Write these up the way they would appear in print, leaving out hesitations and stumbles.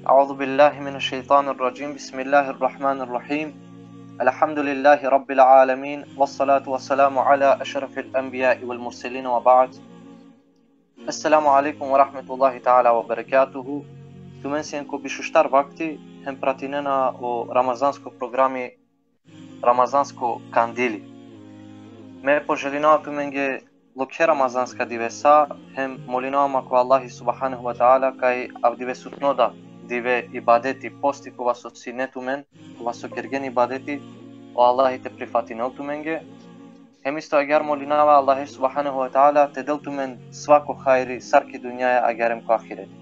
أعوذ بالله من الشيطان الرجيم بسم الله الرحمن الرحيم الحمد لله رب العالمين والصلاة والسلام على أشرف الأنبياء والمرسلين وبعد السلام عليكم ورحمة الله تعالى وبركاته Tumensijenko bišuštar vakti hem pratinena o ramazansko programi Ramazansko kandili. Me poželinava tumenge lokhe ramazanska divesa hem molinava mako Allahi subhanahu wa ta'ala kaj avdivesutnoda dive ibadeti posti ko vas osinetumen, ko vas okergen ibadeti o Allahi te prifatinel tumenge. Hem isto agar molinava Allahi subhanahu wa ta'ala te del tumen svako hajri sarki dunjaja agarem ko ahireti.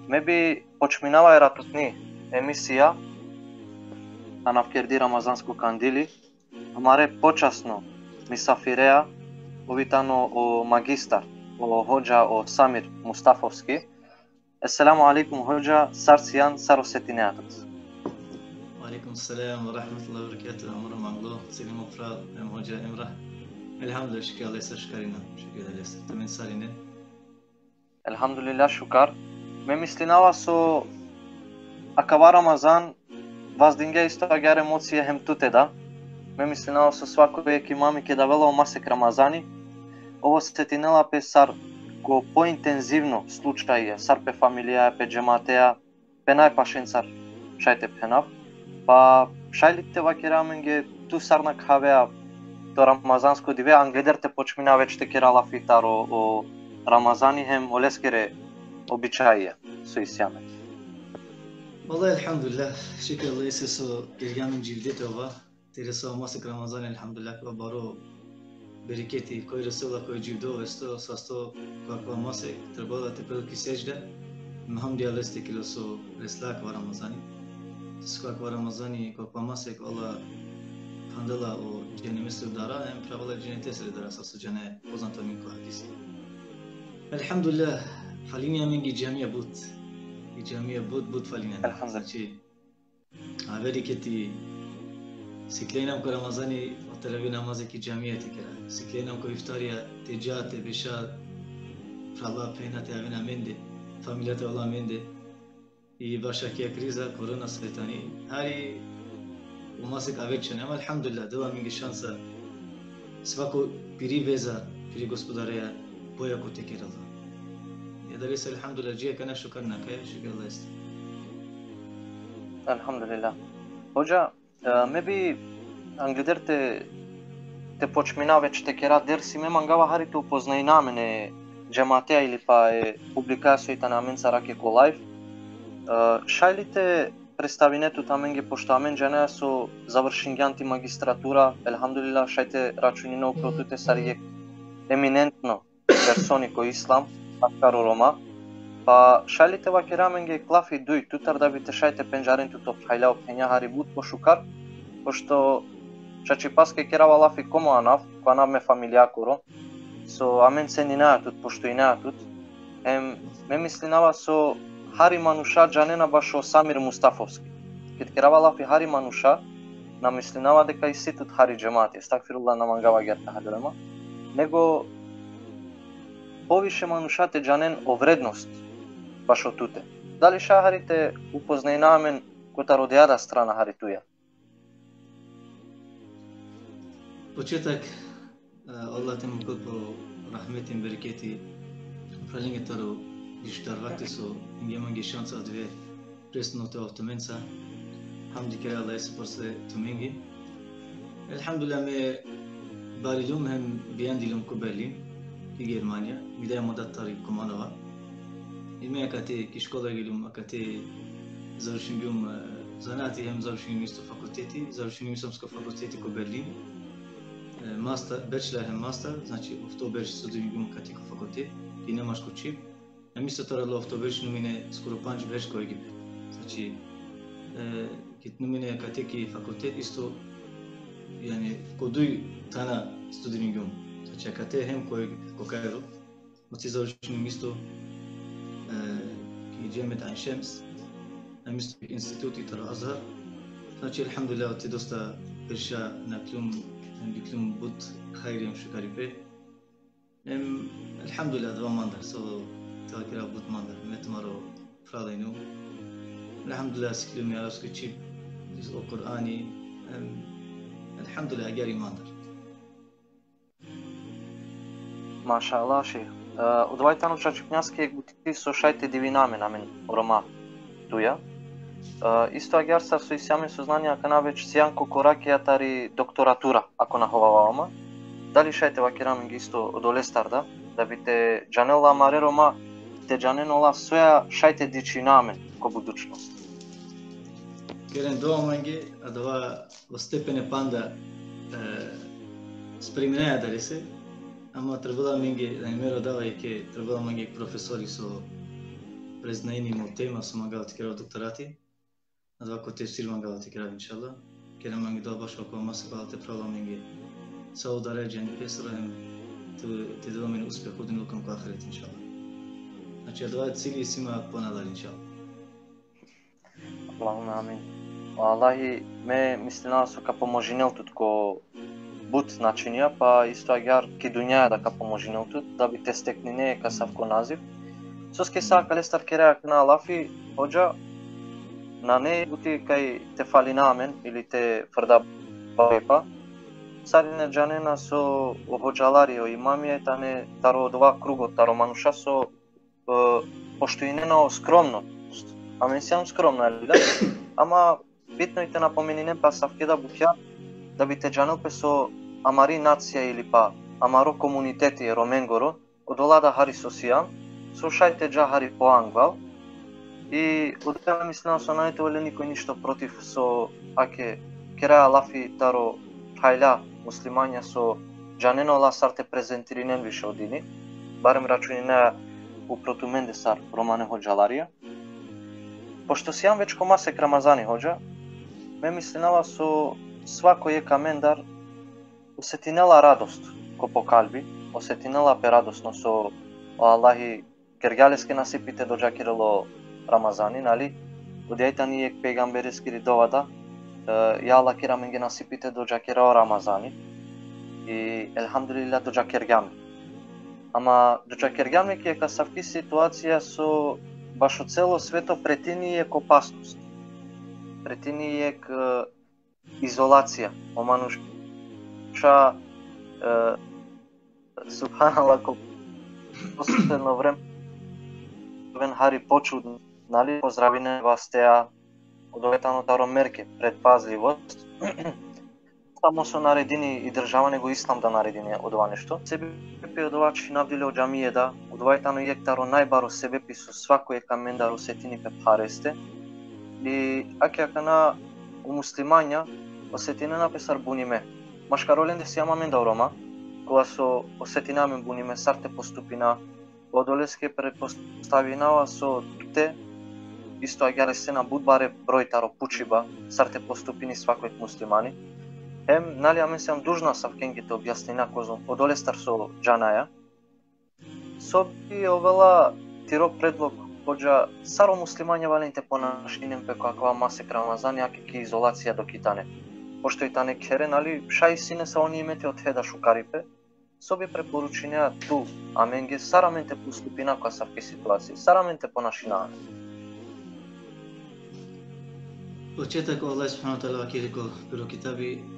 Me bi počminava je ratutni emisija na navkerdi Ramazansko kandili. Hamare počasno misafireja uvitano o magistar, o hođa o Samir Mustafovski. Esselamu alaikum hođa, sar sijan, sar osetinjatot. وعليكم السلام ورحمة الله وبركاته. أمر معلو سليم أفراد أم هوجا إمرة. الحمد لله شكرا الله شكرنا شكرا الله تمن سالين. Elhamdulillah šukar. Me mislinava so akava Ramazan vazdinge isto agar emocije hem tuteda. Me mislinava so svako veki mami ke davelo masek Ramazani. Ovo se tinela pe sar ko pointenzivno slučaje, sar pe familija, pe džemateja, pe najpašen sar šajte penav. Pa šajlite vakiramenge tu sar na khavea to Ramazansko dive anglederte počmina već te kera lafitar o Ramazani hem oleskere običaje su isyame. والله الحمد لله شكرا الله يسسو كرجع من جلدته وبا ترسو ماسك رمضان الحمد لله كبارو بركتي كوي رسول كوي جيدو استو ساستو كوا ماسك تربولا تبل كي سجدة مهم دي الله استكيلو سو رسلاك ورمضاني سكوا كوا رمضاني كوا ماسك الله فندلا او جنة مثل دارا ام برابلا جنة تسر دارا ساسو جنة بوزانتو منكو حديث الحمد لله حاليا منجي جامعة بوت جامعة بود فالينا الحمد لله. عبالي كتي سكلينا مكو رمضاني وطلبي نمازي كي جامعة تكرا سكلينا مكو إفطاريا تجات بشار فالله بينا تعبنا منده فاميلات الله منده يباشا كيا كريزا كورونا سرطاني هاري وماسك أبيتشن أما الحمد لله دوا منجي شانسا سواكو بيري فيزا بيري gospodarيا بويا كو تكرا الله يدرس الحمد لله جيه كنا شكرنا كيا شكر الله يستر Elhamdulillah. Hođa, me bi anglederte te počmina već te kera dersi me mangava harito upoznaj namene džemateja ili pa publikacijo i ta namen sarake ko live. Šajlite predstavinetu tamenge pošto amen džene su završinjanti magistratura, elhamdulillah šajte računino uprotute sarije eminentno personi ko islam, akaro Roma. Pa šajlite vakiramenge klafi duj tutar da bi te šajte penžarentu top hajlao penja haribut po šukar, pošto čači paske kerava lafi komo anav, ko anav me familijakuro, so amen se ni neatut, pošto i neatut, me mislinava so hari manusha džanena baš o Samir Mustafovski. Kit kerava lafi hari manusha, na mislinava deka isitut hari džemati, stakfirullah namangava gerta hadrema, nego poviše manušate džanen o vrednost baš o tute. Da li ša harite upoznaj namen kota rodijada strana harituja? početak Allah te mukul po rahmetim bereketi pralinge taru dishtar vakti su ingemangi šansa dve presno te avtomensa hamdi kere Allah se porse tumengi elhamdülillah me baridum hem biyandilum ko Berlin في Germania بداية مدة طريق كمانوها إلمي أكاتي كشكولا جلوم أكاتي زارشين بيوم زناتي هم زارشين ميستو فاكولتيتي زارشين ميستو فاكولتيتي كو برلين ماستر بachelor هم ماستر znači oktober studium bim أكاتي كو فاكولتيت и немаш кучи мисто тарало oktober numine skoro 5 već ko Egipet znači kit numine أكاتي ki fakultet isto yani koduj tana studium bim znači أكاتي hem ko Kairo متي زارشين ميستو في جامعة عين شمس أمست في إنستيتوتي ترى أزهر znači الحمد لله وتي دوستا برشا ناكلوم بيكلوم بود خيريم شكاري بي الحمد لله دوا ماندر سو تاكرا بود ماندر متمارو فرالينو Elhamdülillah sıkılım ya Rasul çip o Kur'an'ı elhamdülillah agar imandır. Машааллах шейх. Удовајтано чачупњаски гути слушајте дивинаме на мен орома туја. Исто агар са со исјаме сознанија кана веќе сјанко коракијатари докторатура, ако наховавама. Дали шајте вакирам ги исто одолестарда, да бите джанела марерома, те джаненола соја шајте дичинаме ко будучност. Керен доаманги, а дава во степене панда спремнеја дали се, ама требала менги да не меро дава ке требала менги професори со презнаени му тема со магал текера докторати. А дава ко тефсир магал текера иншаллах. Керен менги дава баш ако маса кала те права менги Сауд Арабија песрем те дава мен успех оден лукам ко ахирет иншаллах. Значи дава цели сима понадали иншаллах. Аллахуме амин. Аллахи ме мислина со ка поможинелтут ко бут начинија, па исто агар ки дуњаја да ка поможинелтут, да би те стекнине ка савко назив. Соске са калестар кереак на Алафи, ходжа, на не бути кај те фалинамен или те фрда бајпа, царине джанена со ходжаларио имамија, тане таро два круго, таро мануша со пошто и нено скромност. Ама сјам скромна, да? Ама битно и те напоменине па савкеда бутја, да би те джанелпе со амари нација или па амаро комунитети роменгоро, одолада хари со сијам, со шајте джа хари по ангвал, и одела мислена со најте оле никој ништо против со аке кераја лафи таро хајля муслимања со джанено ла сарте презентиринен више одини, барем рачунине у протуменде сар романе ходжаларија. Пошто сијам веќе комасек Рамазани ходжа, ме мислинала со свакој камендар осетинела радост ко покалби, осетинела пе радосно со Аллахи кергјалеске насипите до джакирело Рамазани, нали? Одјајта ни ек пегамберески ридовада, ја Аллах керамен ги насипите до джакирело Рамазани, и елхамдулилlah до джакиргјаме. Ама до джакиргјаме ке ка савки ситуација со баш од цело свето претини ек опасност. Претини ек изолација, омануша субханаллах ко последно време вен хари почудно, нали, поздравине вас теа одоветано таро мерке, предпазливост. Само со наредини и држава него ислам да наредини од ова нешто. Себепи од ова чинавдиле од џамиеда, одвајтано и ектаро најбаро себепи со свакој камендар осетини пе паресте. И аке акана у муслимања осетинена песар буниме. Машкароленде си амамен да орома, кога со осетинаме буниме сарте поступина, одолеске предпоставинава со те, исто агјаре се на будбаре број таро пучиба, сарте поступини свакој муслимани. Нали, амен сам дужна савкенгите објаснина козом одолестар со джанаја. Соби овела тиро предлог ходжа саро муслимање валенте понашинем пе каква масек Рамазани, аке ки изолација до китане. Пошто и тане кере, нали, шај сине са они имете од хеда шукарипе, соби препоручинеа ту, аменге сараменте поступина која савки ситуација, сараменте понашинаа. Почетак Allah subhanahu wa ta'ala ki rekao bilo kitabi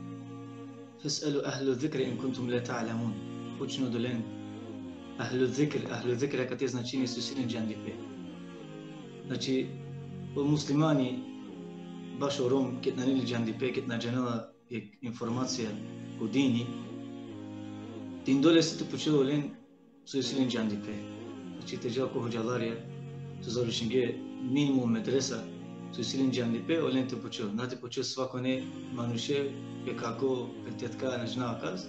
Fas'alu ahlu dhikri in kuntum la ta'lamun. Počnu dolen ahlu dhikri kad je značini su sine džandipe. Znači, o muslimani baš o Rom ket nanili džandipe, ket nađanela je informacija o dini, tin dole se to počelo len su sine džandipe. Znači, te jako hođalarija, to završinge minimum medresa, su silin džandipe, olen te počeo. Nate počeo svako ne manuše, pe kako petjatka nađnava kaz,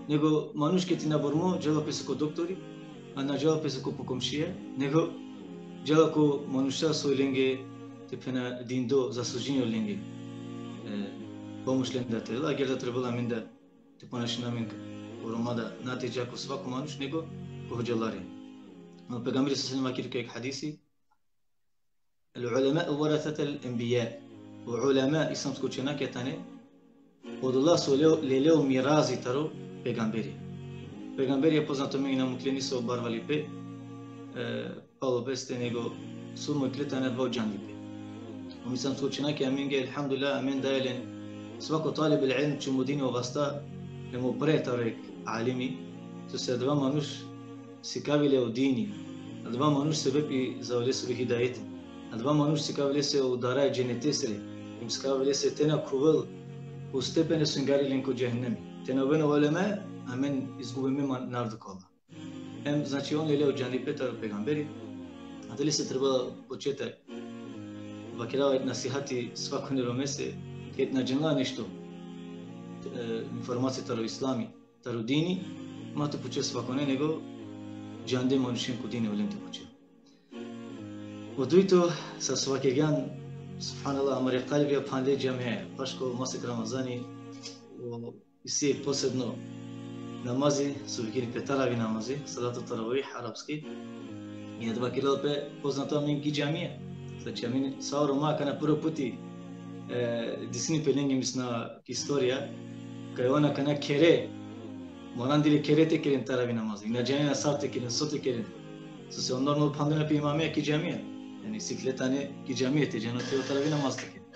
nego manuške ti nabormo, džela pe se ko doktori, a na džela pe se ko pokomšije, nego džela ko manuša su ilenge te pena dindo zasluženje ilenge. Pomoć lenda te, la gjerda trebala min da te ponašina min u Romada, nate džako svako manuš, nego ko hođalari. No, pegamberi sa salima kiri kajek hadisi, العلماء ورثة الأنبياء وعلماء إسلام سكوتشنا كتاني od Allah su leleo mirazi taro pegamberi. Pegamberi je poznato mi na mukleni su obarvali pe, palo peste nego su mu kleta na dva džandipe. ومثلا سوتشنا كامين جاي الحمد لله أمين دايلين سواء طالب العلم تشموديني وغستا لمبريتارك عالمي تسدوا منوش سكابي له ديني أدوا منوش سببي زولس بهدايته أدوا منوش سكابي له ودارا جنتيسري إمسكابي له تنا كوول وستبن سنجاري لينكو جهنمي تنا بين علماء أمين إزغوبي من نارد كولا هم زاتيون ليلو جاني بيتر بيغامبري هذا لسه تربى بوتشيتا وكذا نصيحتي سواكوني رومسي كيت نجنلا نشتو информация таро ислами, таро дини, мато пуче сваконе него джанде моншин кудини оленте пуче. Одуито са свакеган субханаллах амари қалби панде джаме пашко масик рамазани иси посебно намази субхини петарави намази салату таравих арабски и едва килопе познато минги джамия. Значи амин саuro макана прво пути дисни пеленги мисна история Kaj ona kana kere, moran dili kere te kerin taravi namazı. İna canına sar te kerin, so te kerin. Sose onlar mı pandına pi imamiye ki camiye. Yani sikletane ki camiye te canına te o taravi namaz te kerin.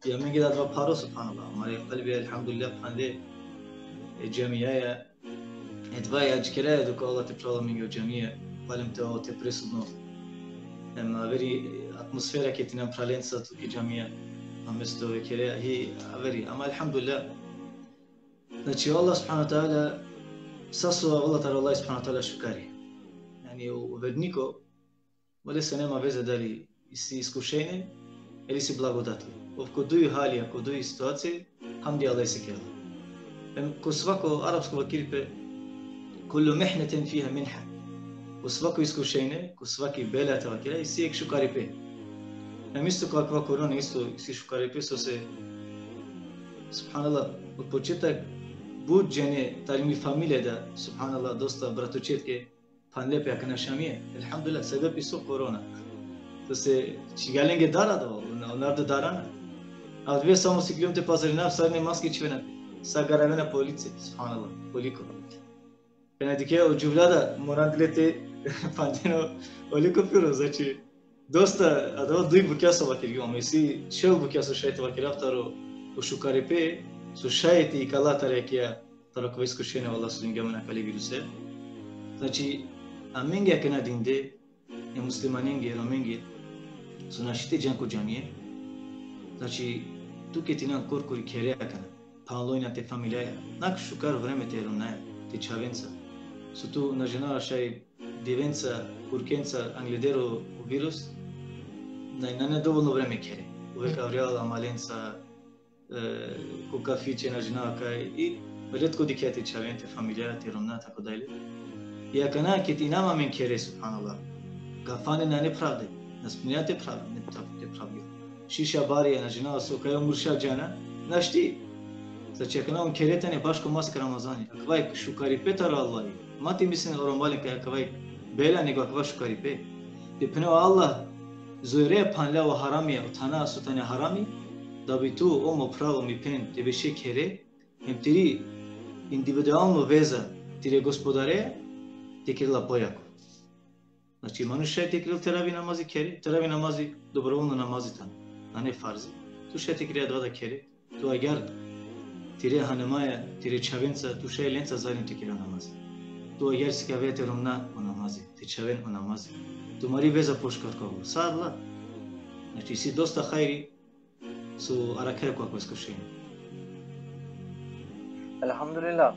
Yamin gidat va paro subhanallah. Amari kalbi elhamdülillah pande camiye ya. Edva ya cikere ya duka Allah te prala mingo camiye. Palim te o te presudno. Ama veri atmosfera ke tinam pralensa tu ki camiye. Amesto kere hi veri. Ama elhamdülillah. Znači Allah subhanahu wa ta'ala sasova Allah ta'ala Allah subhanahu wa ta'ala šukari. Yani u verniku vode se nema veze da li si iskušenje ili si blagodatli. Kod duju halija, kod duju situacije, hamdi Allah se kjela. Ko svako arapsko vakilpe, kullu mihnetin fiha minha. Ko svako iskušenje, ko svaki belata vakila, i si ek šukari pe. Isto kakva korona, isto si šukari pe, so se, subhanallah, od početak bu cene tarimi familyada subhanallah dosta bratočetke panle pe akana şamiye elhamdülillah sebep iso korona to se çigalenge dara da onlar da darana a dve samo siklom te pazarina sarne maske çvena sa garavena policije subhanallah koliko pena dike o cuvlada morandilete pandino koliko piro znači dosta adava duy bukasa vakir ama si şev bukasa şayet vakir aftaro o şukarepe su šajeti i kalatare kia tarako iskušenja Allah su dingamana kali viruse. Znači, amengi akena dinde, e muslimanengi, romengi, su našite janko džamije. Znači, tu ke ti nam korkuri kere akana, panlojna te familijaja, nak šukar vreme te eronaja, te čavenca. Su tu na ženara šaj divenca, kurkenca, angledero u virus, na nedovoljno vreme kere. Uvek avrijal amalenca, cu kafiće na ženaka i redko dikjeti čavente, familijati, romna, tako dalje. I akana ke ti nama men kere, subhanallah, kafane na nepravde, na spinjate pravde, ne te pravde. Šiša barija na ženava su, kaj umrša džana, znaš ti. Znači, akana on keretane baško mask Ramazani, akvaj šukari petaro Allahi, mati mislim o rombalin kaj akvaj bela nego akva šukari pe. Te peneo Allah, zojre panla o haramiya, o tana sutane harami, da bi tu omo pravo mi pen tebe še kere, hem tiri individualno veza tire gospodare, te kirila pojako. Znači, manušaj te kiril teravi namazi kere, teravi namazi dobrovoljno namazi tan, a ne farzi. Tu še te kirila dvada kere, tu agar tire hanımaya, tire çavenca, tu še lenca zalim te kirila namazi. Tu agar si kavete romna o namazi, te čaven o namazi. Tu mari veza poškarkovo. Sadla. Znači, si dosta hajri, su arakaju kako iskušenje. Alhamdulillah.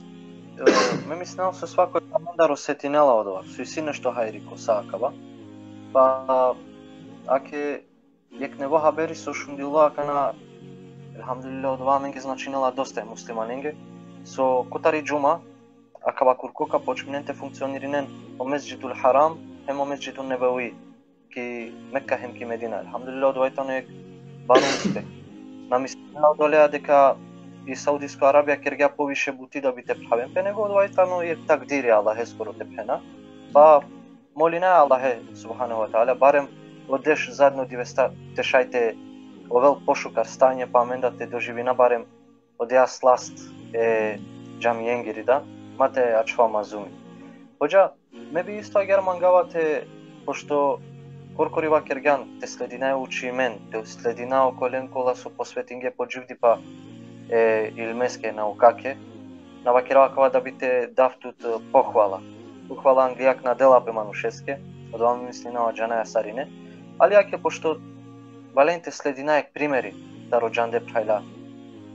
Me mislim se svako mandar osetinela od ova. Su i si nešto hajri ko sakava. Pa, ake jekne haberi su šundila kana alhamdulillah od ova mengi značinela dosta je muslimanenge. So kutari džuma, akava kurkoka počminente funkcionirinen o mesđidul haram, hem o mesđidul nebawi, ki Mekka hem ki Medina. Alhamdulillah od ova je banu uspeh. Na mislila od olea deka i Saudijsko Arabija kerga poviše buti da bi te pravim pe nego odvajtano jer takdiri Allah je skoro te pena. Pa molina Allah subhanahu wa ta'ala barem odeš zadno divesta te šajte ovel pošukar stanje pa menda te doživina barem odja slast džamijengiri da mate ačva mazumi. Hođa, me bi isto agar mangavate pošto Коркорива Керган, те слединае учи мен, те слединao колен кола со посветинге по дживдипа илмеске наукаке, на вакирава кава да бите дафтут похвала. Похвала англијак на делапе манушеске, од ова мисли на джанаја сарине, али аке пошто валенте слединае примери да роджанде прайла,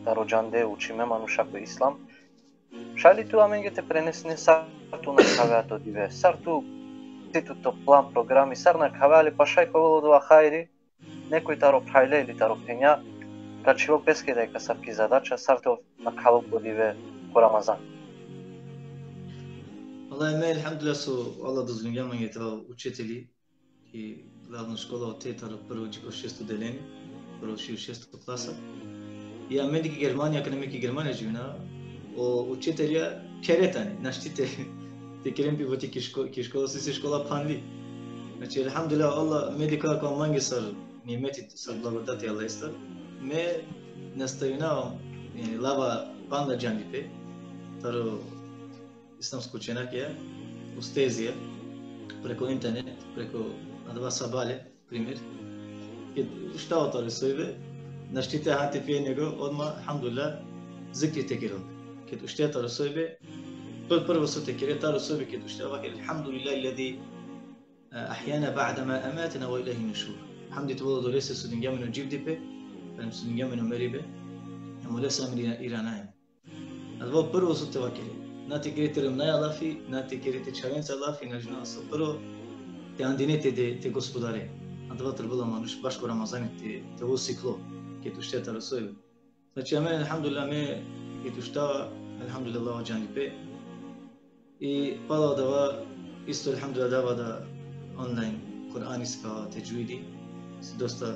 да роджанде учиме манушако ислам, шали туа менгете пренесне сарту на кавеато диве, сарту титуто план програми, сар на кавеали пашај коволо дова хајри, некој таро прайле или таро пења, качило песке дека сарки задача, сарту на кавол подиве по Рамазан. Allah ime, elhamdülillah su Allah dozvoljen man je to učitelji i glavna škola od tetara prvo čiko 6. deleni, prvo 6. klasa. I Amerika Germanija, akademiki Germanija živina, o učitelja keretani, naštite te kerempi voti ki škola se škola panvi. Znači, elhamdülillah Allah medika kao mangi sar nimeti sar blagodati Allah istar. Me nastavinavam lava panda džandipe, taro islamsko učenjake, ustezije, preko internet, preko Adva Sabale, primjer. Kad šta otore sojbe, naštite hati pije njego, odmah, alhamdulillah, zikri tekirao. Kad ušte taro sojbe, prvo su tekire, taro sojbe, kad ušte ovak, alhamdulillah, iladi ahjana ba'dama amatena wa ilahi nushur. Hamdi tuvalo dolese su dingamenu dživdipe, su dingamenu meribe, amulesa amri iranajem. Adva prvo su te vakire. Nati kriterim na Allahi, nati krite çavenca Allahi, najna sa prvo te andinete te gospodare. Adva trebalo manuš baš ko Ramazan te usiklo, kad ušte taro sojbe. Znači amen alhamdulillah me kad uštava alhamdulillah Allah džanipe. I pala dava isto alhamdulillah dava da online Kur'aniska tecvidi. Dosta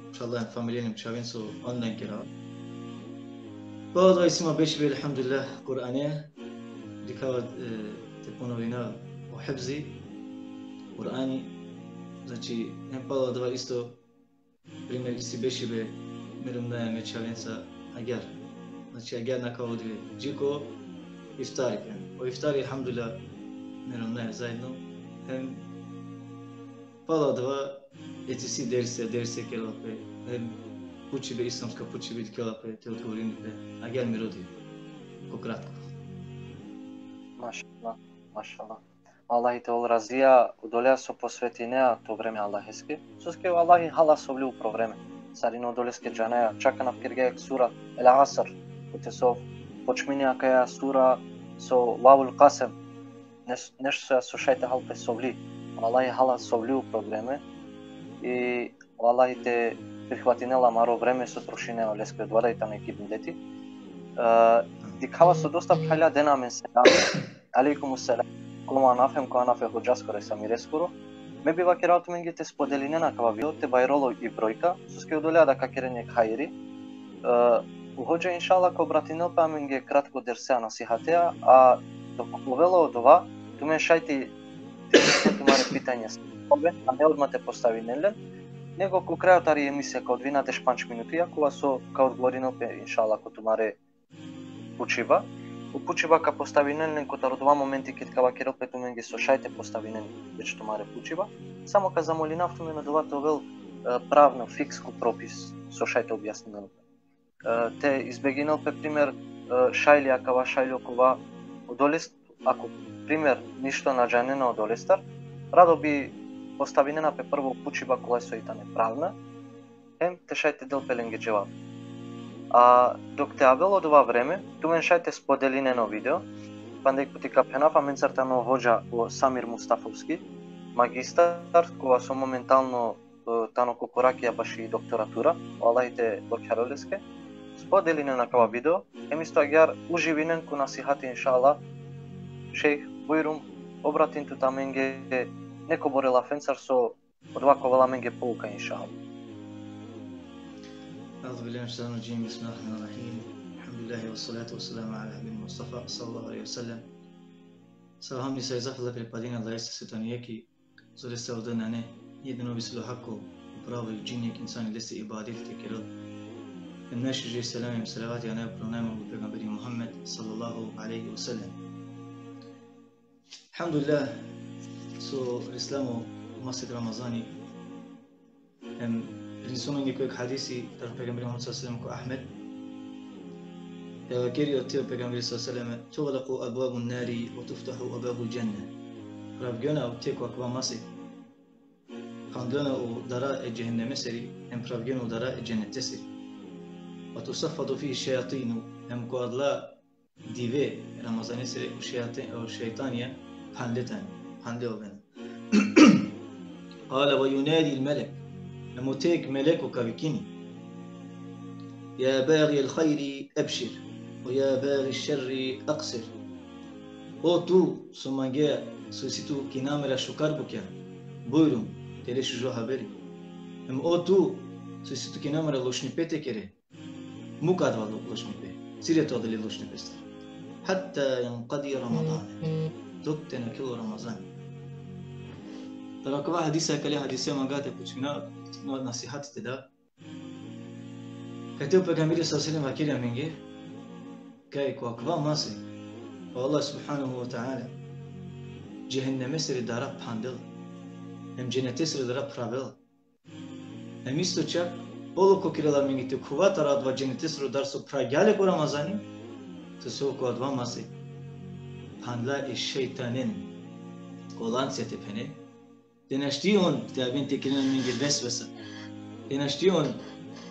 inşallah familjenim çavencu online kira. Pala dava isima beşi be alhamdulillah Kur'ane. Dikava te ponovina o hebzi, Kur'ani, znači pala dva isto primjer isti bešibe merumnaja mečavenca agar. Znači agar na kao dvije džiko iftari. O iftari alhamdulillah merumnaja zajedno. Pala dva etisi derse kelape, pučibe islamska pučibe kelape te odgovorinipe agar mi rodi, ko kratko. Mašallah. Allah te ol razvija, udolja so posvetine to vreme Allaheske. Suske Allah hala совлю про време. Сарino долеске джаная, чака на киргек сура El Asr. Утесов почминя кая сура со Вавул Qasem. Нешто со шајте халпе совли. Allah hala совлю про време. И Allah те прихватинела маро време со трошине олеске двора и там екипни дети. Дикава со доста халя дена мен селам. Алейкум ассалам. Кома анафем ко анафе ходжаскоре самирескоро. Ме бива кераото менгите споделинена кава видео те бајроло и бројка. Суске удолеа да какерење хајри. Уходжа иншалла ко братинел па менге кратко дерсеа насихатеа, а доковело од ова, ту мен шајти тумаре питање ове, а не одма те постави нелен, него ко крајот ари емисија као 12 минути, јакова со као одговоринел пе иншалла ко тумаре почива. Почива ка поставинен ко тародова моменти кит кава керел пету менге со шајте поставинен веќе тумаре почива. Само ка замолинавту ме на довато вел правно фикску пропис со шајте објаснено. Те избегинел пе пример шајлија кава шајлјокова одолест, ако пример ништо наџанено одолестар, радо би поставинена пе прво почива кола со итане правна, те шајте дел пеленге джеваб. А док те авел од ова време, ту мен шајте споделинено видео, пандек пути капенафа мен цртано ходжа о Самир Мустафовски, магистар, кога со моментално тано кокоракија баш и докторатура, Аллахите локаролеске, споделинена кава видео, емисто агар уживинен ко насихати иншалла, шейх Бујрум, обратин тута менге неко борела фенцар со одваковала менге полука иншалла. أعوذ بالله من الشيطان الرجيم بسم الله الرحمن الرحيم الحمد لله والصلاة والسلام على حبيب المصطفى صلى الله عليه وسلم Salam se zahvala pripadina Allah jeste svetanijeki zore se ovdje jedino bi silo hako upravo i džinjek insani liste ibadet te kerod en nešiži selamim salavati ana pronajmo u pegamberi Muhammed sallallahu alaihi wa sallam. Alhamdulillah so islamu u masjid Ramazani هم رسولنا يقول حديثي ترى پیغمبر محمد صلى الله عليه وسلم كو أحمد كيري أتيو پیغمبر صلى الله عليه وسلم تغلق أبواب النار وتفتح أبواب الجنة رابجونا أتيك وكوا ماسي خاندونا ودراء جهنم سري هم رابجونا ودراء الجنة سري وتصفد فيه الشياطين هم كوادلا ديفي رمضان سري والشياطين أو الشيطانية حندلو بنا قال وينادي الملك نموتيك ملك وكابكيني يا باغي الخير أبشر ويا باغي الشر أقصر او تو سمانجا سوسيتو كينامرا شكر بكيا بويرم تليش جو هابري ام او تو سوسيتو كينامرا لوشني بيتي كيري مو كادوا لوشني بي سيرتو دلي لوشني بيستر حتى ينقضي رمضان توتنا كل رمضان ترى كوا حديثة كلي حديثة ما قاعدة بتشوفنا نصيحات تدا كتب پیغمبر صلى الله عليه وسلم وكيل منجي كاي كوا ماسي والله سبحانه وتعالى جهنم سر دارا پاندل هم جنت سر دارا پرابل هم استو چاك اولو کو كيرلا منجي تو كوا تراد و جنت سر دار سو پراگاله کو رمضاني تو سو کو دوا ماسي پاندلا الشيطانين قولان ستپنه دنشتيون تابين تكلم منجي بس دنشتيون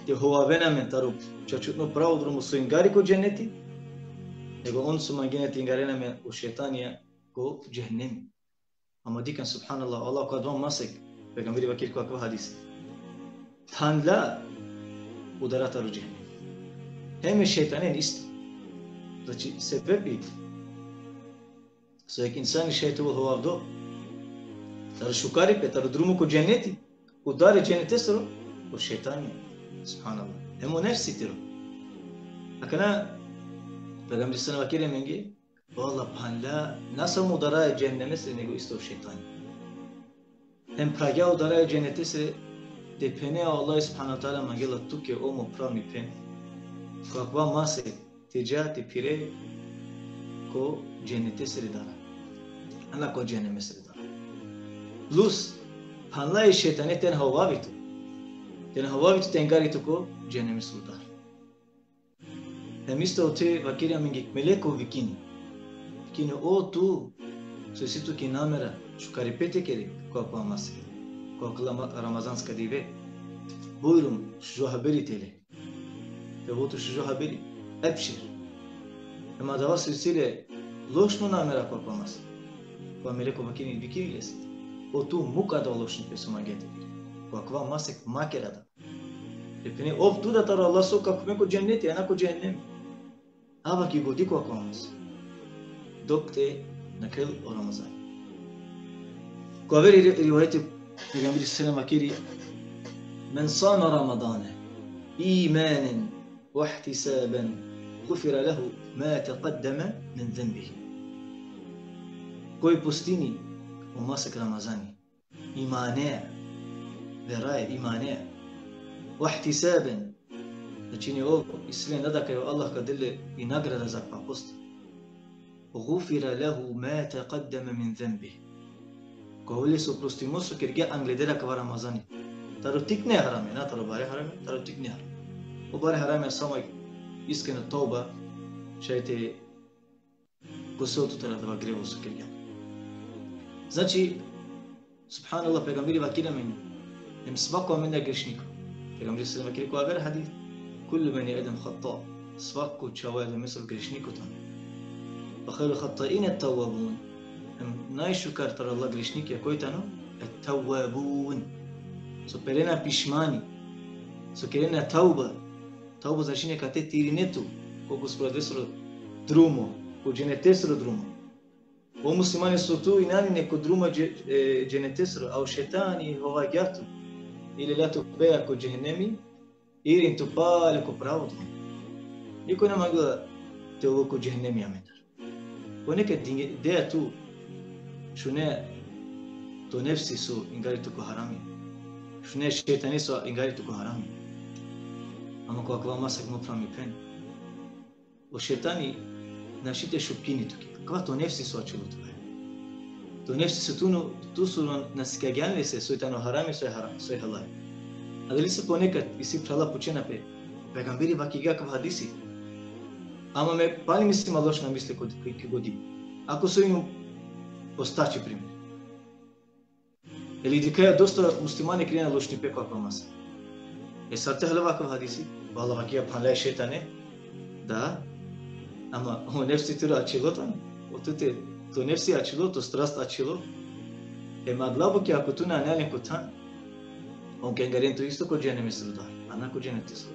te hovavena men taru čačutno pravodrumu su ingari ko dženneti, nego on su mangineti ingarena men u šetanija ko džehennemi. Ama dikan subhanallah, Allah ko advam masek, pegamberi vakir ko akva hadis. Tanla udara taru džehennemi. Hem šetanen isto. Znači, sebebi svek insani šetu hovavdo, taru šukari pe, taru drumu ko dženneti, udare džennete sro u šetanija. سبحان الله هم نفسي ترى أكنا بدم السنة وكيله منجي والله بحال لا ناس مدراء جهنم سر نيجو استو شيطان هم براجع مدراء جهنم سر دپنه الله سبحانه وتعالى منجي لا توكي أو مبرامي بين كأقوى ماسة تجا تبيره كو جهنم سر دارا أنا كو جهنم سر دارا لوس بحال لا الشيطان تنهوا بيتو ten havavitu tengari tuko cehennem sudar. Hemisto te vakiria mingik meleko vikini. Vikini o tu sesitu ki namera şukaripete kere kwa masi. Kwa Ramazanska dive. Buyurun şu haberi tele. Ve bu tu şu haberi ebşir. Ama dava silsile loşnu namera kwa masi. Kwa meleko vikini vikini les. O tu mukada loşnu pesuma gete. Kwa masek makerada. Epine ov tu da tara Allah so kako ko cenneti ana ko cehennem. Ava ki godi ko akvamız. Dokte nakil o Ramazan. Ko averi rivayeti Peygamber sallallahu aleyhi ve sellem men sama Ramazana imanan ve ihtisaban غفر له ما تقدم من ذنبه. Koji postini u masek Ramazani imane veraje imane واحتسابا znači ovo islen nada kao Allah kadele i nagrada za post غفر له ما تقدم من ذنبه قولي سو prostimoso kerge angledera ka Ramazani taro tikne harame na taro bare harame taro tikne harame o bare harame samo iskrena tauba šajte kosotu tara da grevo su kerge znači subhanallah pejgamberi vakira meni hem svako menda grešnika Peygamber sallallahu aleyhi ve sellem haber hadis كل بني آدم خطاء سواكو تشاوال مثل غريشنيكو تام وخير الخطائين التوابون نايشو كارتر الله غريشنيك يا كويتانو التوابون سو بيرنا بيشماني سو كيرنا توبة زاشيني كاتي تيرينيتو كوكو سبرادسرو درومو كو جنتسرو درومو ومسلماني سوتو إناني نكو درومو جنتسرو أو شيطاني هو جاتو ili lato bea ko jehennemi irin to pale ko pravdu niko na magla te ovo ko jehennemi amedar poneka ideja tu shune to nefsi su ingari to ko harami shune shaytani su ingari to ko harami ama ko akva masak mo prami pen o shaytani nashite shupini to ki kwa to nefsi su achulu to to nefsi su tu su naskaganle se su tano harami su haram su halal A dali se ponekad isi prala počena pe pegamberi vakiga kav hadisi. Ама ме пали мислима лошна мисли кој годи. Ако со им постачи пример. Или дека доста муслимани криена лошни пе како маса. Сарте хлева кав хадиси, вала вакија панле шетане. Да. Ама о нефси тура ачилота. Отуте то нефси ачило, то страст ачило. Мадлабо ке ако ту на нелен котан. Он кенгарен то исто кој джене мислил да. Ана кој джене тисо.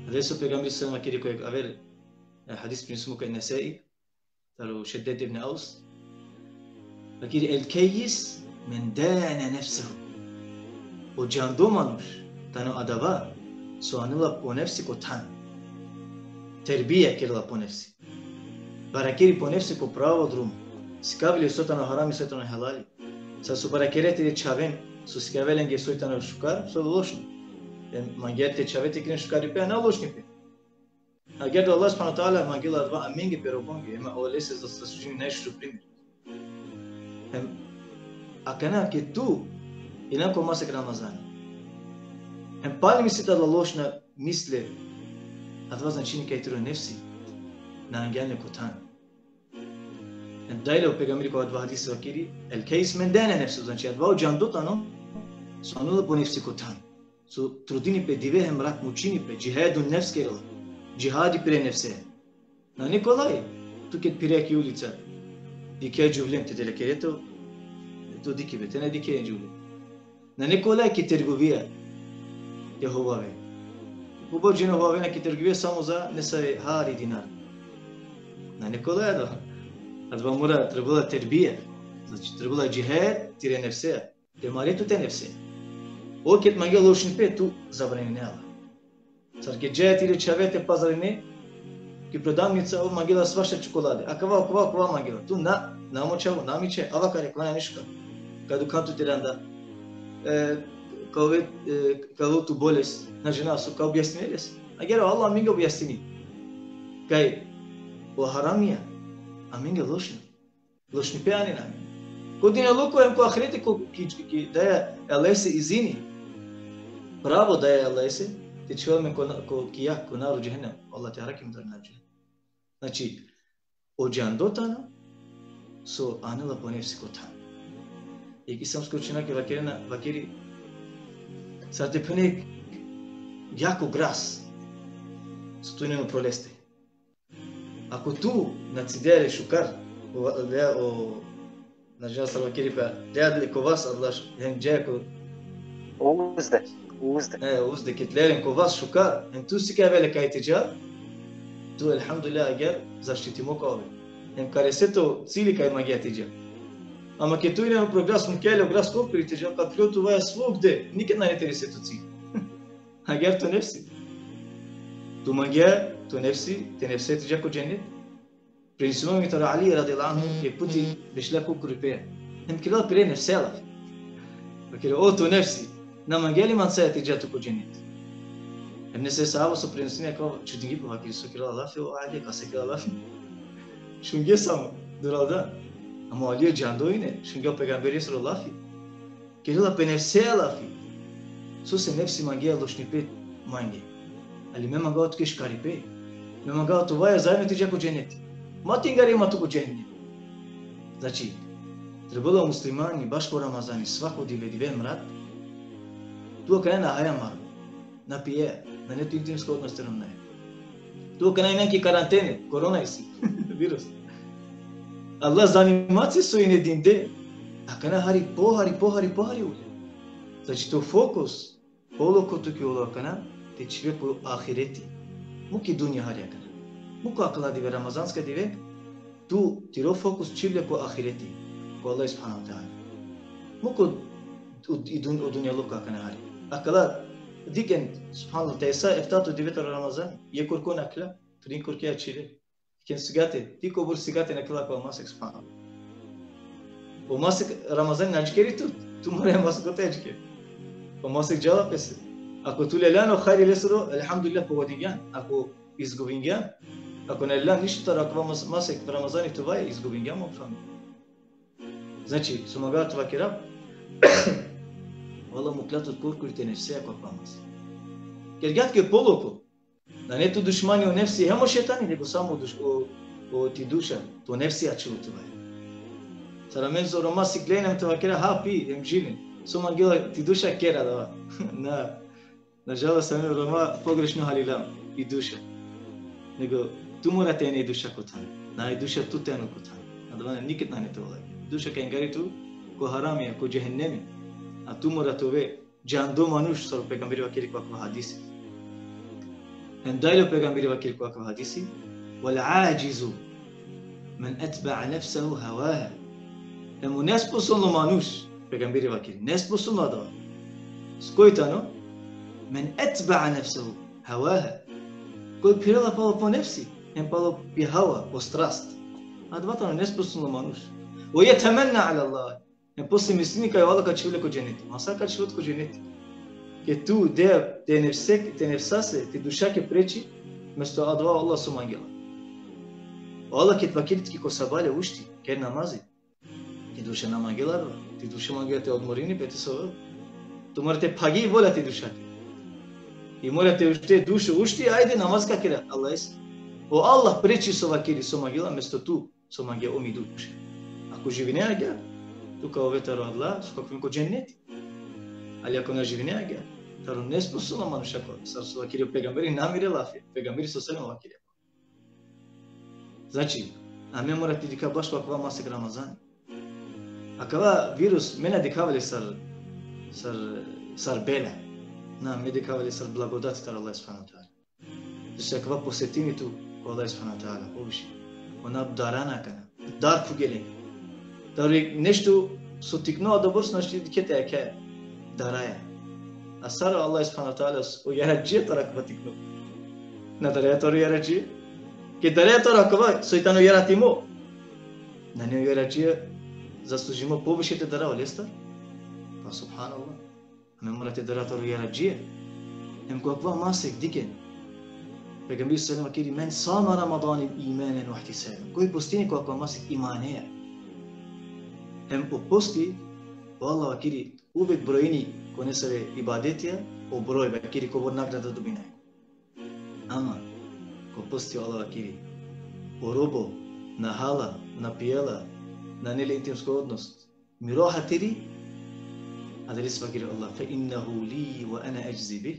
Adesso pegamberi sallallahu alaihi wasallam chiede aver hadith principio che Nasa'i taro Shaddad ibn Aus chiede el kayis men dana nafsuhu o jando manush tano adava soanula po nefsi ko tan terbiya kirla po nefsi barakiri po nefsi ko pravo drum skavli sotano haram sotano halal sa su barakirete de chaven su skavelen ge sotano shukar so loshno Mangete çavete kirin şukari pe ana loşni pe. Agar Allah subhanahu wa ta'ala mangila adva amingi pe rokongi ema olese zastasujin ne şuprim. Hem akana ke tu ina ko masek Ramazan. Hem pali misita da loşna misle adva značini kaj tiro nefsi na angelne kotan. Hem dajle u pegamberi ko adva hadisi vakiri el kejs men dene nefsi znači adva u jandotano sonula po nefsi kotan. So trudini pe divehem rak mučini pe džihadun nefs kerala. Džihadi pre nefse. Na Nikolaj, tu ket pireki ulica. Dike džuvlem te delekereto. To dike be, te ne dike džuvlem. Na Nikolaj ki trgovija je hovave. Ubođeno hovave ki trgovija samo za nesaj hari dinar. Na Nikolaj da. Adva mora trebala terbija. Znači trebala džihad tire nefse. Te maretu te nefse. O ket mangia lošni pe tu zabranjena. Sar ke džet ili čavete pazarine ki prodavnica o mangila svaša čokolade. A kava mangila. Tu namo čavo, namiče, avakare klanja niška. Kadu kantu tiranda kao tu bolest na žena su kao objasniles. A gero Allah minga objasni. Kaj o haramija, a minga lošni. Lošni pe ani nami. Kodine lukujem ko ahirete ki da je elese izini. Pravo da je elese, te čovjek ko kijak, ko naru džehennem. Allah te harakim dar na džehennem. Znači, ođandotano so anila po nefsi kotan. I islamsko učenjake vakiri sad te pune jako gras su tu neno proleste. Ako tu nacidere šukar o nažal sam vakiri pa dejadli ko vas adlaš hem džeko uzde kitlerin ko vas šukar hem tu si kavele kaj tijar tu elhamdulillah agar zaštitimo kao hem kareseto cili kaj magija tijar. Ама ке тој нема прогрес му келе грас копирите жа кад флоту ваја свогде никад не интересе то ци. Агер то нефси. Ту магија то нефси, те нефсете жа ко дженнет. Принсумам и тара Али радијаллаху анху ке пути бешла ко крупе. Нем кела пире нефсела. Акеле о то нефси. На магели ман сајати жа то ко дженнет. Ем не се саава со принсуме ко чудинги по вакили со кела лафи о Али касе кела лафи. Шунге само duralda. Ama Ali cando yine, çünkü o peygamberi sallallahu aleyhi ve sellem kirila pe nefse alafi. So se nefsi mangia lošni pe mangi. Ali me mangao tu kiš karipe. Me mangao tu vaja zajedno ti jako dženeti. Ma tingari ima tu ko dženeti. Znači, trebalo muslimani baš po Ramazani svako dive mrat. Tu kada je na hajamaru, na pije, na netu intimsko odnos tenom ne. Tu kada je neki karantene, korona isi, virus. Allah zanimaci su i nedinde, a kana hari pohari ule. Znači to fokus, oloko tuki ula kana, te čivek u ahireti. Muki dunja hari kana. Muku akla dive, ramazanska dive, tu tiro fokus čivlek u ahireti, ko Allah subhanahu wa ta'ala. Muku u dunja luka kana hari. Akla diken subhanallah tesa eftatu dive tar ramazan, ye kurkun akla, trin kurki açile. Ken sigate, ti kobur sigate nakila ko masek subhanallah. O masek Ramazan najkeri tu mare masek otajke. O masek jawab pes. Ako tu lelano khairi lesro, alhamdulillah po wadingan. Ako izgovingan. Ako nelan ništa rakva masek Ramazan tu vai izgovingan mo fam. Znači, sumagat vakira. Вала муклятот куркурите нефсия каква маси. Кергјатке полоко. Да не ту душмани о нефси, хемо шетани, него само о ти душа, то нефсија чилутува. Сара мен зо ромаси гледам тоа кера хапи, ем живин. Сома гела ти душа кера да. На жалост саме рома погрешно халилам и душа. Него ту морате не душа котан. На душа ту тено котан. Адвана никет на не тоа. Душа ке енгариту ко харамија, ко джехеннеми. А ту моратове ҷандо мануш сар пегамбери вакири каква хадиси. Endajlo pegamberi vakir kakva hadisi. والعاجز من أتبع نفسه هواها. Ему не способно мануш пегамбери вакири. Не способно да. Скојтано من أتبع نفسه هواها. Кој пирала пало по нефси, ем пало по хава, по страст. А двата не способно мануш. ويتمنى على الله. Ем после мислини кај Аллах ка чивле ко дженети. Маса ка чивле ко дженети. Ке ту те нефсасе, те душа ке пречи, место адва Аллах су мангела. Аллах ке твакиритки ко сабале ушти, ке намази. Ке душа на мангела, ти душа мангела те одморини, пете совел. Tu morate pagi volati dušati. I morate уште душу ушти, ајде намаз ка кера, Аллах ес. O Allah пречи со вакири со магила, место ту со магија оми душа. Ако живине аѓа, тука оветаро Аллах, со каквим ко дженнети. Али ако не живине аѓа, таро не способно мануша ко со вакири пегамбери намире лафи, пегамбери со селем вакири. Значи, а ме морате дика баш ваква масек Рамазан. Акава вирус мене дикавале сар бела. На ме дикавале сар благодат стар Аллах субхана таала. Зашто аква посетини ту ко Аллах субхана таала, обши. Она дарана кана. Дар фугеле. Тари нешто со тикноа да борс нашти дикете аке дарая. А сар Аллах субхана таала о яраджи тарак батикно. На дарая тор яраджи. Ке дарая тор аква сојтано яратимо. На не яраджи заслужимо повишете дара леста. Па субханаллах. Ме морате дара тор яраджи. Ем каква масек дикен. Peygamber sallallahu aleyhi ve sellem men sama Ramazan'ın imanen ve ihtisaben. Koy postini ko akva masik imanea. Hem o posti vallahi vakiri uvek brojini ko nesare ibadetija, o broj vakiri ko vor nagrada dobinaje. Ama ko posti vallahi vakiri o robo, na hala, na pijela, na nele intimsko odnost, miroha tiri, a da lis vakiri Allah, fe innahu li wa ana ajzi bih.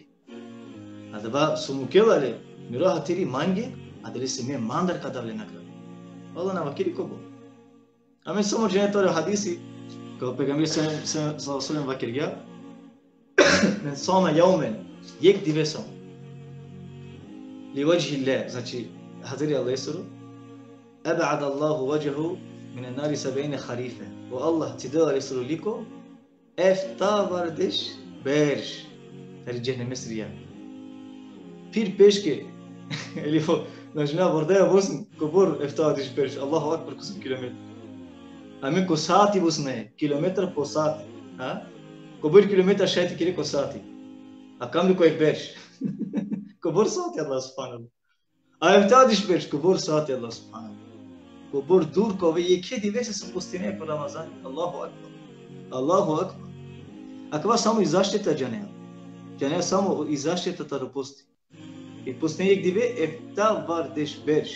A da ba sumukelale Miroha tiri mange, a da li se me mandar kadavle nagrada. Allah na vakiri kobo. A men samo dženetore hadisi, kao pegambir sallallahu alejhi ve sellem vakirga, men sama yaumen, yek dive sam. Li vajhi Allah, znači hadiri Allah jesuru, ab'ad Allahu vajhahu min an-nari 70 kharifa. O Allah tidala jesuru liko, efta vardish berj. Tari cehenneme siriya. Pir peşke Elifo, znači na Bordeja Bosn, ko bor efta diš berj, Allahu akbar kusum kilometre. A mi ko sati Bosne, kilometar po sati, ha? Ko bor kilometar šajti kire ko sati. A kam ko ek berj? Ko bor sati Allah subhanahu. A efta diš berj, ko bor sati Allah subhanahu. Ko bor dur ko ve yeke divese se postine po Ramazan. Allahu akbar. Allahu akbar. Akva samo i zaštita džanea. Džanea samo i zaštita taro posti. I posle njeg dive efta vardesh berj.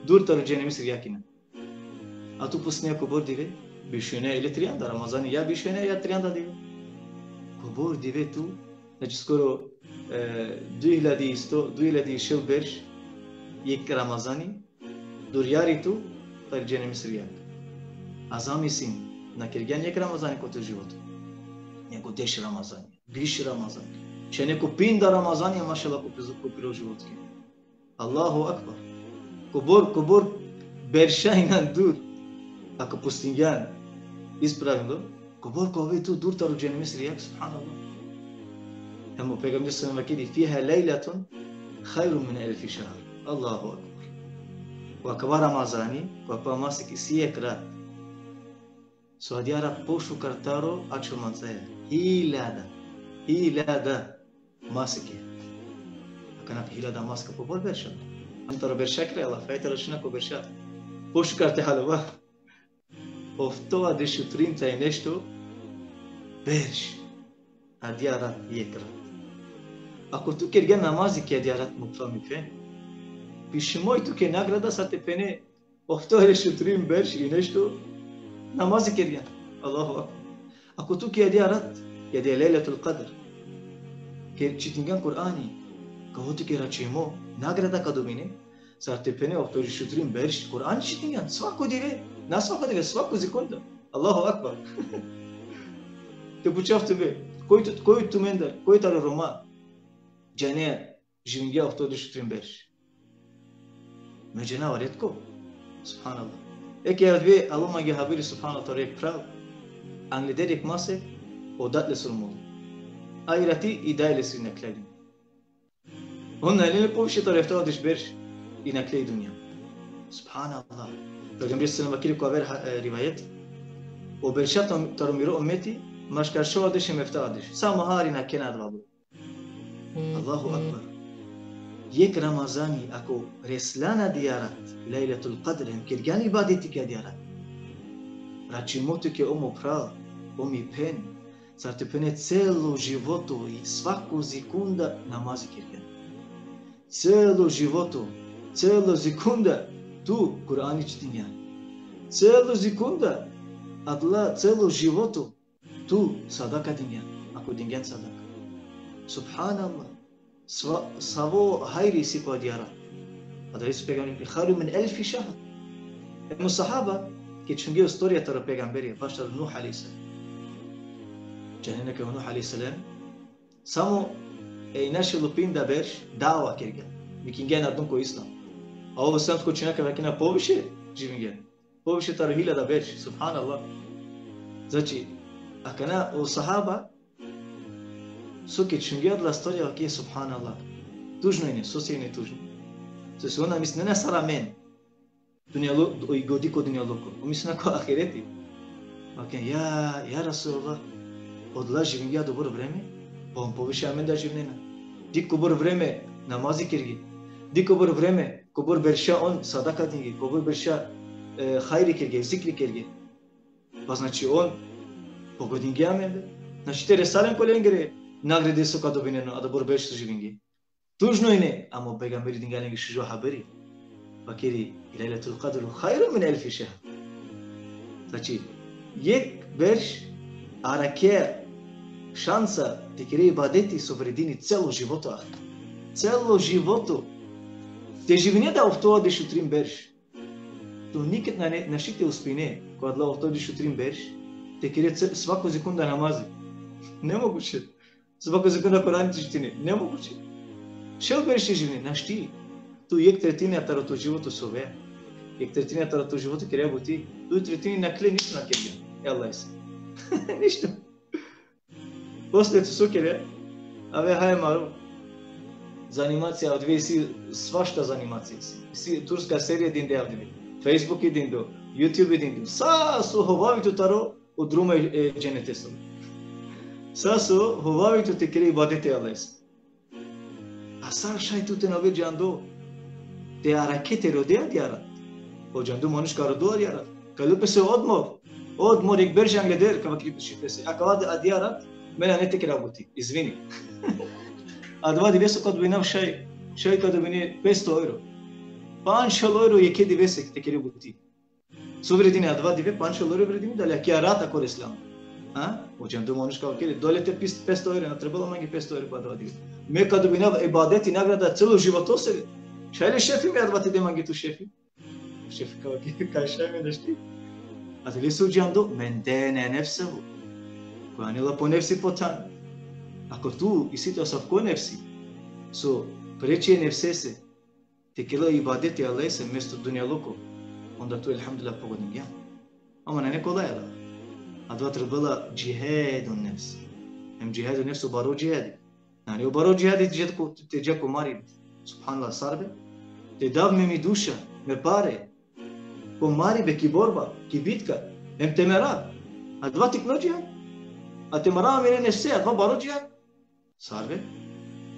Dur taru cenemi sirjakina. A tu posle njeg kobor dive bishune ili trianda Ramazani ya bishune ya trianda dive. Kobor dive tu, znači skoro 2100 berj yek Ramazani dur yari tu tar cenemi sirjak. A zamislim na kirgen yek Ramazani kote životu. Nego 10 Ramazani, 20 Ramazani. Че neko pinda Ramazanija mašala kupilo životke. Allahu akbar. Kobor beršajnan dur. Ako pustinjan ispravno, kobor ko vi tu dur taru džene misri jak, subhanallah. Hemu pejgamber sallallahu aleyhi ve sellem fiha lejlatun khayrun min elfi šahr. Allahu akbar. Ko akva Ramazani, ko akva masik isije krat. Suadijara pošu kartaro açılmanzaya. Hilada. Masike. Kana hilada maska po bol berşat. Antaro berşakre Allah, fejtaro šina ko beršat. Pošu karte halova. Oftova dešu 30 i nešto berš. Adiyarat yekrat. Ako tu kergen namazi ki adiyarat mupfami fen. Pishmoy tu ke nagrada sate pene oftore shutrim bersh ineşto namazi kergen. Allahu akbar. Ako tu ke adiyarat ya de leyletul qadr. Ke çitingan Kur'ani. Kahotu ke rachimo nagrada kadumine sate pene oftore shutrim bersh Kur'an çitingan. Svako dive. Nasvako dive svako zikonda. Allahu akbar. Te puçafte be. Koyut tu mender. Koyut ara Roma. Cene jimge oftore shutrim bersh. Mecena var etko. Subhanallah. Ek yadve aloma ge haberi subhanallah torek prav. Anglederek masek odatle surmol. Ayrati ideale sinekledim. Onun elini povşi tarafta odiş ber inakley dünya. Subhanallah. Peygamber sallallahu aleyhi ve sellem haber rivayet. O berşat tarumiro ümmeti maşkar şu odiş mefta odiş. Samaharina kenad vabu. Allahu akbar. Yek Ramazani ako reslana diyarat Leyletul Qadr hem kirgan ibadeti ke diyarat. Rachimotu ke omo prav, omi pen, sarte penet celo životu i svaku sekunda namazi kirgan. Celo životu, celo sekunda tu Kur'an içtin yani. Celo sekunda adla celo životu tu sadaka dinyan. Ako dingan sadaka. Subhanallah. Savo hayri sipa diyara. Adayısı peygamber kharu min 1000 şahr. Ama sahaba ki çünkü istoriya tarafı peygamberi başladı Nuh aleyhisselam. Cennete Nuh aleyhisselam samo inašel pinda berš dava kirga. Mikingen adun ko İslam. A ovo sam ko činaka vakina poviše živingen. Poviše tarhila da berš. Subhanallah. Znači, akana o sahaba Suke čungedla storija ki je subhanallah. Tužno je ne, sosije tužno. Se ona misli ne sara men. Dunyalu i godiko dunyaloko. O misli ko ahireti. Bakın ya Rasulullah odla življenja dobro vreme, pa on poviše amen da življenja. Dik kubor vreme namazi kirgi. Dik kubor vreme kubor berša on sadaka dingi, kubor berša hayri kirgi, zikri kirgi. Pa znači on pogodingi amen. Znači te resalem kolengere nagrade su kad dobineno, a da bor berš su življengi. Tužno je ne, amo peygamberi dingalengi šižo haberi. Pa kiri Leyletul Qadru hayru min 1000 şehr. Znači, yek berš arake šansa te kire ibadeti su vredini celo životu ahir. Celo životu. Te življenja da ovto odeš u trim berš. To nikad našite uspine, kod la ovto odeš u trim berš, te kire svako sekunda namazi. Nemoguće. Svako sekunda Kur'an čitine. Nemoguće. Šel berš je življenje, naš ti. Tu yek tretine tarotu životu sove. Yek tretine tarotu životu kire buti. Tu tretine nakle ništa na kire. Allah ise. Ništa. Poslije tu su kire. Ave haje maru. Za animacija od dvije si svašta za animacije si. Turska serija din dev divi. Facebook i din do. YouTube i din do. Sa su hovavitu taro od druma i dženete su. Sa su hovavitu te kire ibadete Allah ise. A sar šaj tu te nove džando. Te harekete rodea diyarat. O candu manuş karodu diyarat. Kalupe se odmor ek berjan gleder kava klip şifresi. Akavad adiyarat mena ne tekrar buti. Izvini. Adva diveso kad binav şay kad bini 500 euro. 500 euro je ke divese tekeri buti. Su vredini adva dive 500 euro vredini da la kiarata kor islam. Ha? O candu manuş kava kere dolete 500 euro, ne trebalo mangi 500 euro adva dive. Me kad binav ibadeti nagrada celo život osere. Šajle šefi mi advati de mangi tu šefi. Šefi kao šaj me dašti. A te li su džando? Men dene nefsevu. Koja nila po nefsi potan. Ako tu isite osav ko nefsi, so preče nefsese, te kila ibadeti Allah'se mjesto dunja loko, onda tu elhamdulillah pogodim ja. Ama ne kolay da. Adva trebala cihadun nefs. Hem cihadun nefsu baro cihadi. Yani o baro cihadi te džako mari. Subhanallah sarbe, te davme mi duša, me pare, ko mari be ki borba, ki bitka, hem te mera, a dva tikno džihad, a te mera mene nefse, a dva baro džihad, sarbe,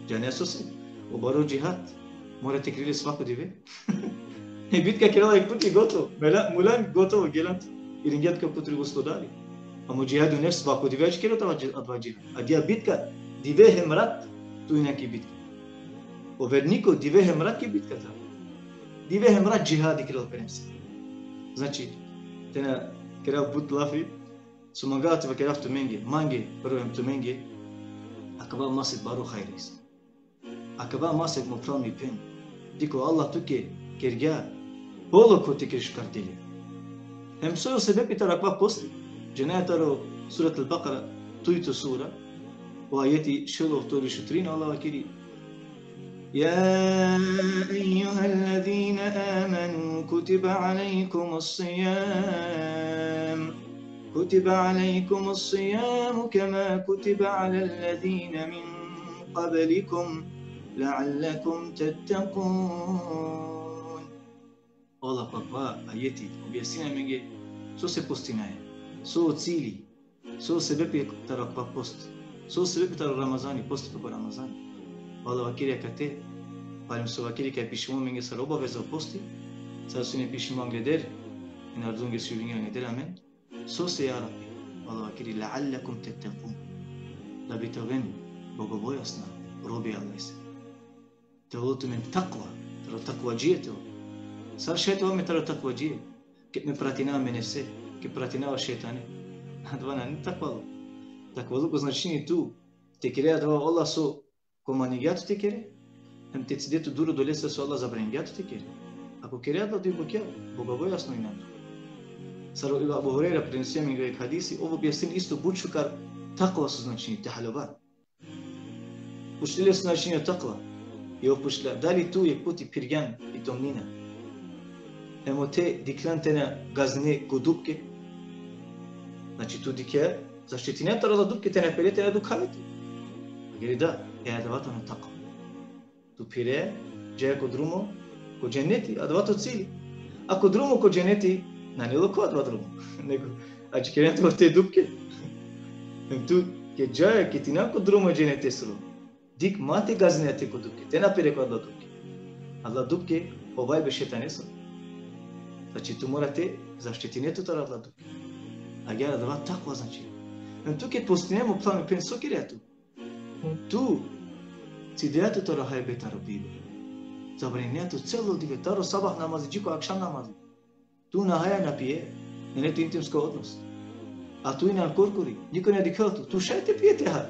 džane se, o baro džihad, mora te krili svako dive, i bitka kirala ek puti gotovo, mulan gotovo, gelant, i rinjat kao putri gospodari, Amo jihad nefs ba ko dive kero ta adva jihad. Adia bitka dive hemrat tu ina ki bitka. O verniko dive hemrat ki bitka ta. Dive hemrat jihad kero penemse. Znači, tena kerav but lafi, su magati va kerav tumenge, mange prvem tumenge, akaba masit baru khairis. Akaba masit mufram mi pen. Diko Allah tuke kerga bolo ko tekerish kardeli. Hem soyo sebebi tarakva posti. Cenayetaro Surat al-Baqara tuytu sura. O ayeti şöyle okturu şutrin Allah akiri. يا أيها الذين آمنوا كتب عليكم الصيام كما كتب على الذين من قبلكم لعلكم تتقون. Allah Baba ayeti objasnjuje menge so se postinaje, so cilji, so sebebi tarakva post, so sebebi tarak Ramazani post po Ramazani. Allah vakiri kate, palim su vakiri kaj pišemo menge sa obaveza posti, sad su ne pišemo gleder, in arzunge su vinga gleder amen. So se ja Rabbi, Allah vakiri la'allakum tattaqun. Da bi to ven bogobojasna robi Allah se. Te volutu men takva, tero takva džijeto. Sad šeto me tero takva džije, ke me pratina me nefse, ke pratinava šetane. Advana ne takvalo. Takvalo ko značini tu, te kire adva Allah so komanigatu te kere, hem te cidetu duro dolesa su Allah zabranigatu te kere. Ako kere adla tu bokja, bogobojasno inatu. Saro Iba Abu Hurajra prenosio mi gledek hadisi, ovo objasnili isto bučukar takva su značini, tehalova. Puštile su značini takva. I opuštila, da li tu je puti pirgan i tomnina? Emo te diklantena gazne godupke. Znači tu dike, zašto ne tara za dupke te ne pelete na dukaviti? Gdje da, adavato na takva. Tu pire, džeja kod drumo, kod dženeti, adavato cili. A kod drumo, kod dženeti, na nilo ko advat drumo. Nego, a če krenete od te dupke? Tu, ke džeja, ke ti nam kod drumo dženete suru. Dik mate gazne te kod dupke, te napire kod advat dupke. Advat dupke, ovaj be šetane su. Znači tu morate zaštitineti tara advat dupke. A gdje advat takva znači. Tu kad postinemo planu pen sokiretu, tu cideatu tara haybe tara bibe. Zabriniyatu celo dive taro sabah namazi, džiko akşam namazi. Tu nahaya napije, ne tu intimsko odnos. A tu ina korkuri, niko ne dikatu, tu šajte pijete ha.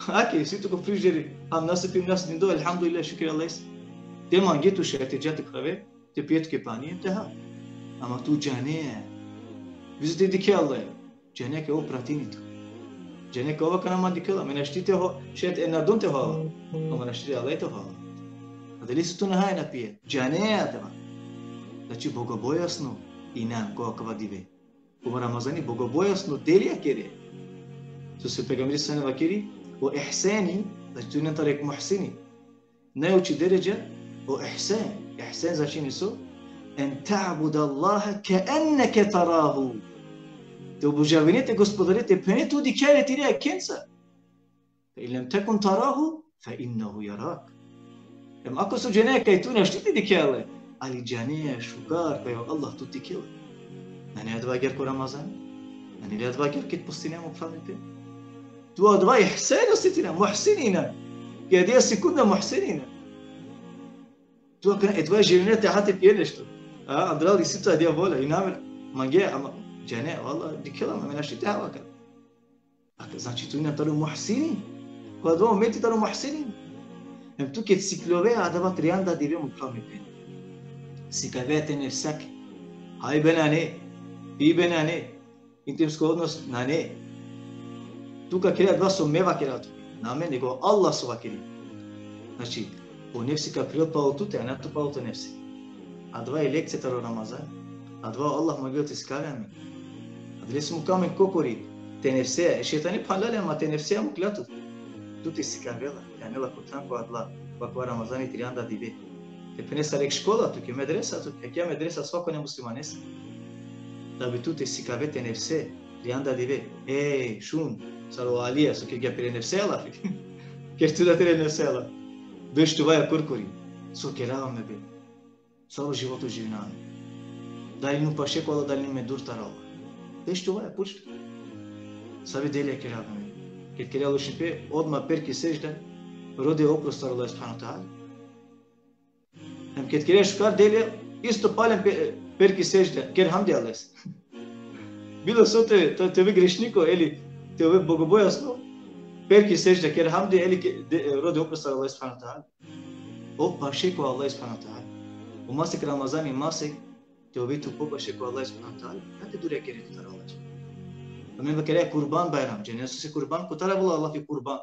Ake, svi tu ko frižderi, ham nasipim nasipim do, elhamdulillah, šukir Allah. Te mange tu šajte džati krave, te pijete ke panije, te ha. Ama tu džane, vizite dike Allah, džane ke o pratini tu. Džane ke ova kana man dikela, me naštite ho, šajte enadon te ho, ama naštite Allah te ho. A da li su tu nahaya napije, džane adama. Znači bogobojasno i nam ko akava dive. U Ramazani bogobojasno delija kere. To se Peygamber sallallahu aleyhi o ihsani, znači tu ne tarek muhsini. Najuči deređa o ihsan. Ihsan znači nisu en ta'bud Allaha ka'annaka tarahu. Te obožavanete gospodarite pene tu dikare tira kensa. Fa in lam takun tarahu fa innahu yarak. Em ako su džene kaj tu ne štiti dikale. Ali džane šugar kaj Allah tu tikile. Ne adva ger ko Ramazan. Ne adva ger kit postinemo pravite. Tu adva ihsan ostitina muhsinina. Kje sekunda muhsinina. Tu kana adva jelinete hati pijenešto. Andrali sita dia vola inamel mange ama džane wallah dikela ma naštite hava kad. Znači tu ina taru muhsini. Ko adva meti taru muhsini. Hem tu kit siklove adva trianda divemo pravite. Sikavete nefsak. Hay benane. I benane. Intimsko odnos na ne. Tu ka kira dva su meva kira tu. Na me nego Allah su vakiri. Znači, u nefsi ka prilpao tu te, a ne tu pao to nefsi. A dva je lekcije taro Ramazan. A dva Allah mogel ti skavljami. A dali su mu kamen kokori. Te nefseja. E šetani palale, ama te nefseja mu klatu. Tu ti sikavela. Ja nela kutanko adla. Vakva Ramazani trianda dive. Te penesa rek škola, tu je medresa, tu je medresa svako ne muslimanesa. Da bi tu te sikavete nefse, trianda dive. Šun, saro alija, so kjer pire nefse ala. Kjer tu da tere nefse ala. Veš tu vaja kurkuri. So kerava me be. Saro životu živname. Da li nu pa šekola, da li nu me dur tarala. Veš tu vaja pušta. Sabi deli kira kami. Ketkele alışın pe odma perki secde rode oprostar Allah subhanahu taala. Hem ketkele şukar deli isto palen perki secde ker hamdi Allah. Bilo sote tebe grešniko eli tebe bogobojasno perki secde ker hamdi eli rode oprostar Allah subhanahu taala. O paşe ko Allah subhanahu taala. O masik Ramazani masik tebe tu po paşe ko Allah subhanahu taala. Hadi dure kere tutar Allah. Amin bakere kurban bayram. Cennet kurban kutara bula Allah fi kurban.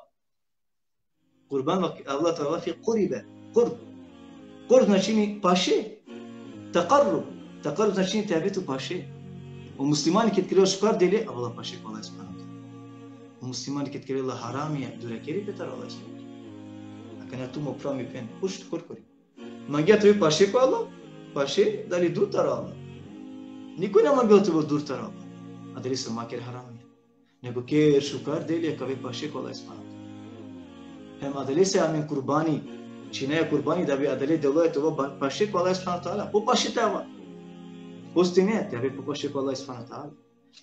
Kurban Allah Teala fi quribe. Qurb. Qurb znači paşe. Takarrub. Takarrub znači tabitu paşe. O Müslüman ki etkiliyor şukar deli Allah paşe ko Allah subhanahu taala. O Müslüman ki etkiliyor Allah haramiye dure kere petar Allah subhanahu taala. Akana tu mo prami pen. Push kuri. Mangia tu paşe ko Allah. Paşe dali dur tar Allah. Niko ne mangia tu dur tar Allah. Adresa maker haram ya. Nego ker şukar deli kave paşe ko Allah subhanahu taala. Hem adresa amin kurbani. Çin'e kurbani da bir adale devlet o paşe ko Allah subhanahu taala. Bu paşe tava. Postine tabi bu paşe ko Allah subhanahu taala.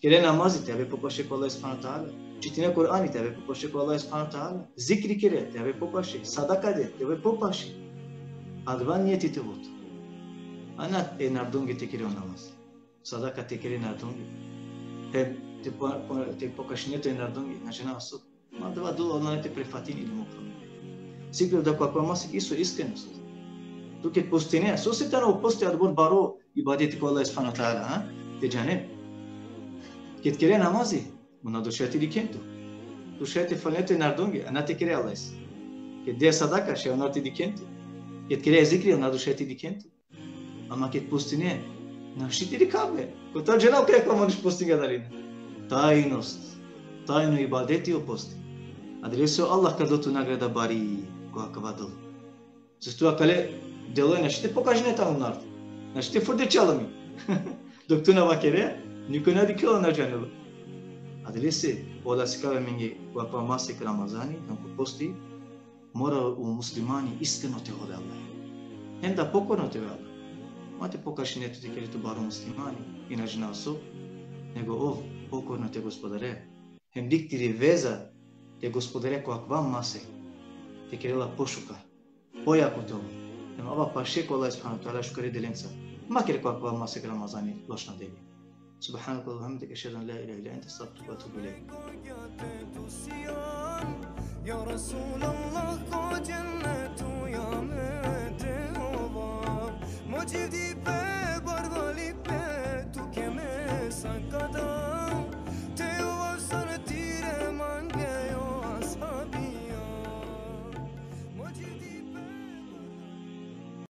Kere namazı tabi bu paşe ko Allah subhanahu taala. Çitine Kur'ani tabi bu paşe ko Allah subhanahu taala. Zikri kere tabi bu paşe. Sadaka de tabi bu paşe. Advan niyeti te vot. Ana nardungi tekere namaz. Sadaka tekere nardungi. Hem te pokašinjeto je nardungi, znači na osud. Ma dva dula ona te prefatini ili mokrom. Sigurno da kakva masik iso iskrenost. Tu ket postine, so se tano poste adbor baro ibadeti ko Allah subhanahu taala, ha? Te janem. Ket kere namazi, buna došeti dikento. Došeti falete nardungi, ana te kere Allah. Ket de sadaka she ona te dikento. Ket kere zikri ona došeti dikento. Ama ket postine, našiti dikave. Ko ta ženal kako možeš postinga dalina. Tajnost. Tajno ibadeti o posti. Adreso Allah kada tu nagrada bari ko akvadal. Zašto akale delo ne šite pokažne tamo nart. Ne šite furde çalami. Dok tu na vakere, niko ne dikelo na ženalo. Adrese oda sikave mingi ko akva masik Ramazani, ko posti mora u muslimani iskreno te hode Allah. Hem da pokorno te Allah. Mate pokažne tu te tu baro muslimani i na ženaso, nego ov pokorno te gospodare. Hem diktiri veza te gospodare ko akvam mase te kerela pošuka. Pojako to. Hem ava paše ko Allah subhanahu taala šukare delenca. Makere ko akvam mase Ramazani lošna deli. Subhanaka wa hamdika ashhadu an la ilaha illa anta astaghfiruka wa atubu ilayk. Ya Resulallah ko cennetu ya medeva. Mucidi